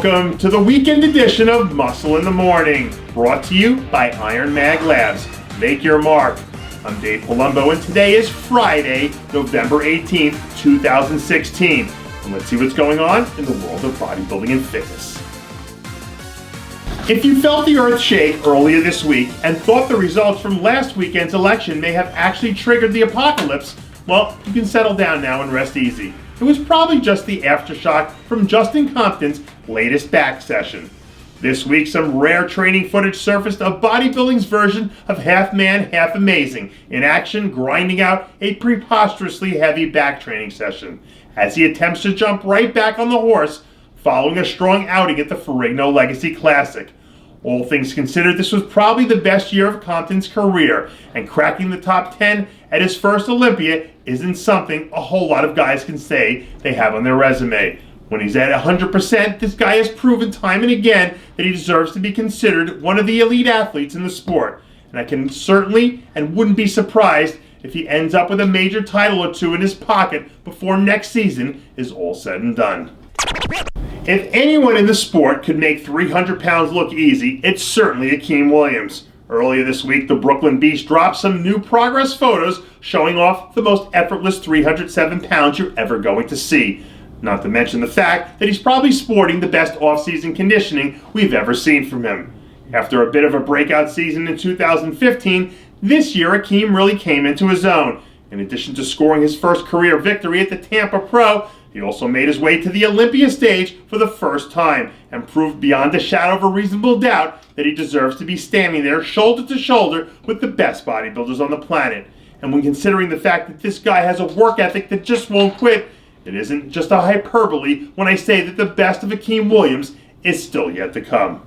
Welcome to the weekend edition of Muscle in the Morning, brought to you by Iron Mag Labs. Make your mark. I'm Dave Palumbo, and today is Friday, November 18th, 2016. And let's see what's going on in the world of bodybuilding and fitness. If you felt the earth shake earlier this week and thought the results from last weekend's election may have actually triggered the apocalypse, well, you can settle down now and rest easy. It was probably just the aftershock from Justin Compton's latest back session. This week, some rare training footage surfaced of bodybuilding's version of half man, half amazing, in action grinding out a preposterously heavy back training session, as he attempts to jump right back on the horse following a strong outing at the Ferrigno Legacy Classic. All things considered, this was probably the best year of Compton's career, and cracking the top 10 at his first Olympia isn't something a whole lot of guys can say they have on their resume. When he's at 100%, this guy has proven time and again that he deserves to be considered one of the elite athletes in the sport. And I can certainly and wouldn't be surprised if he ends up with a major title or two in his pocket before next season is all said and done. If anyone in the sport could make 300 pounds look easy, it's certainly Akeem Williams. Earlier this week, the Brooklyn Beast dropped some new progress photos showing off the most effortless 307 pounds you're ever going to see. Not to mention the fact that he's probably sporting the best off-season conditioning we've ever seen from him. After a bit of a breakout season in 2015, this year Akeem really came into his own. In addition to scoring his first career victory at the Tampa Pro, he also made his way to the Olympia stage for the first time and proved beyond a shadow of a reasonable doubt that he deserves to be standing there shoulder to shoulder with the best bodybuilders on the planet. And when considering the fact that this guy has a work ethic that just won't quit, it isn't just a hyperbole when I say that the best of Akeem Williams is still yet to come.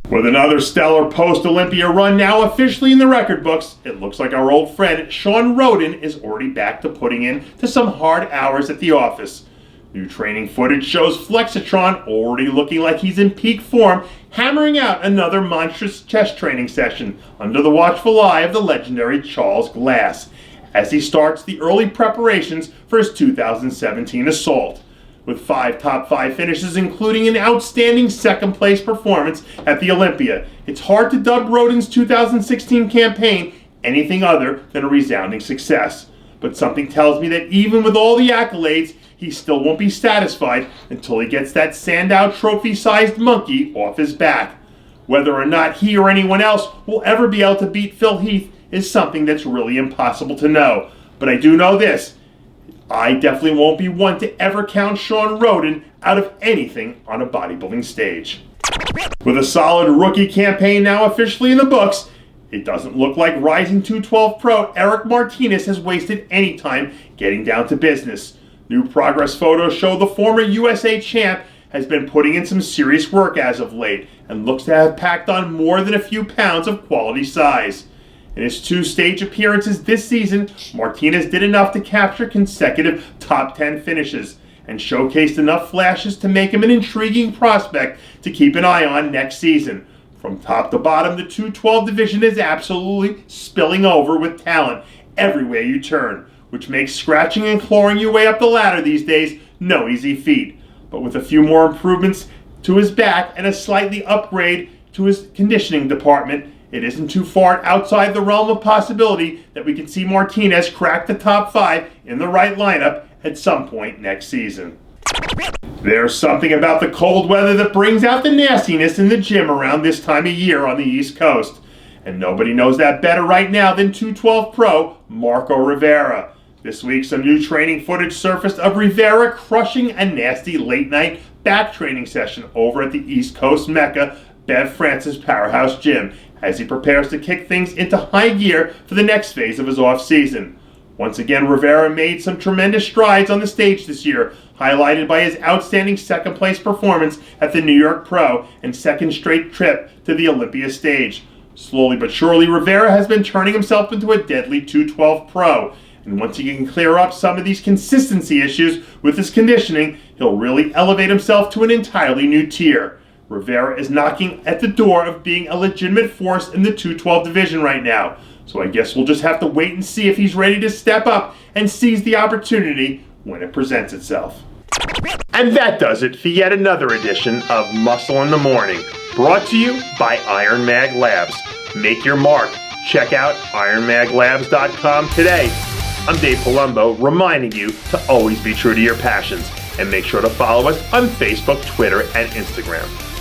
With another stellar post-Olympia run now officially in the record books, it looks like our old friend Shawn is already back to putting in to some hard hours at the office. New training footage shows Flexatron already looking like he's in peak form, hammering out another monstrous chest training session under the watchful eye of the legendary Charles Glass, as he starts the early preparations for his 2017 assault. With 5 top 5 finishes, including an outstanding second-place performance at the Olympia, it's hard to dub Rhodes' 2016 campaign anything other than a resounding success. But something tells me that even with all the accolades, he still won't be satisfied until he gets that Sandow Trophy-sized monkey off his back. Whether or not he or anyone else will ever be able to beat Phil Heath is something that's really impossible to know. But I do know this: I definitely won't be one to ever count Shawn out of anything on a bodybuilding stage. With a solid rookie campaign now officially in the books, it doesn't look like rising 212 pro Erik Martinez has wasted any time getting down to business. New progress photos show the former USA champ has been putting in some serious work as of late and looks to have packed on more than a few pounds of quality size. In his 2 stage appearances this season, Martinez did enough to capture consecutive top 10 finishes and showcased enough flashes to make him an intriguing prospect to keep an eye on next season. From top to bottom, the 212 division is absolutely spilling over with talent everywhere you turn, which makes scratching and clawing your way up the ladder these days no easy feat. But with a few more improvements to his back and a slightly upgrade to his conditioning department, it isn't too far outside the realm of possibility that we can see Martinez crack the top 5 in the right lineup at some point next season. There's something about the cold weather that brings out the nastiness in the gym around this time of year on the East Coast. And nobody knows that better right now than 212 pro Marco Rivera. This week, some new training footage surfaced of Rivera crushing a nasty late-night back training session over at the East Coast Mecca Bev Francis Powerhouse Gym, as he prepares to kick things into high gear for the next phase of his off-season. Once again, Rivera made some tremendous strides on the stage this year, highlighted by his outstanding second-place performance at the New York Pro and second straight trip to the Olympia stage. Slowly but surely, Rivera has been turning himself into a deadly 212 pro, and once he can clear up some of these consistency issues with his conditioning, he'll really elevate himself to an entirely new tier. Rivera is knocking at the door of being a legitimate force in the 212 division right now. So I guess we'll just have to wait and see if he's ready to step up and seize the opportunity when it presents itself. And that does it for yet another edition of Muscle in the Morning, brought to you by Iron Mag Labs. Make your mark. Check out ironmaglabs.com today. I'm Dave Palumbo, reminding you to always be true to your passions, and make sure to follow us on Facebook, Twitter, and Instagram.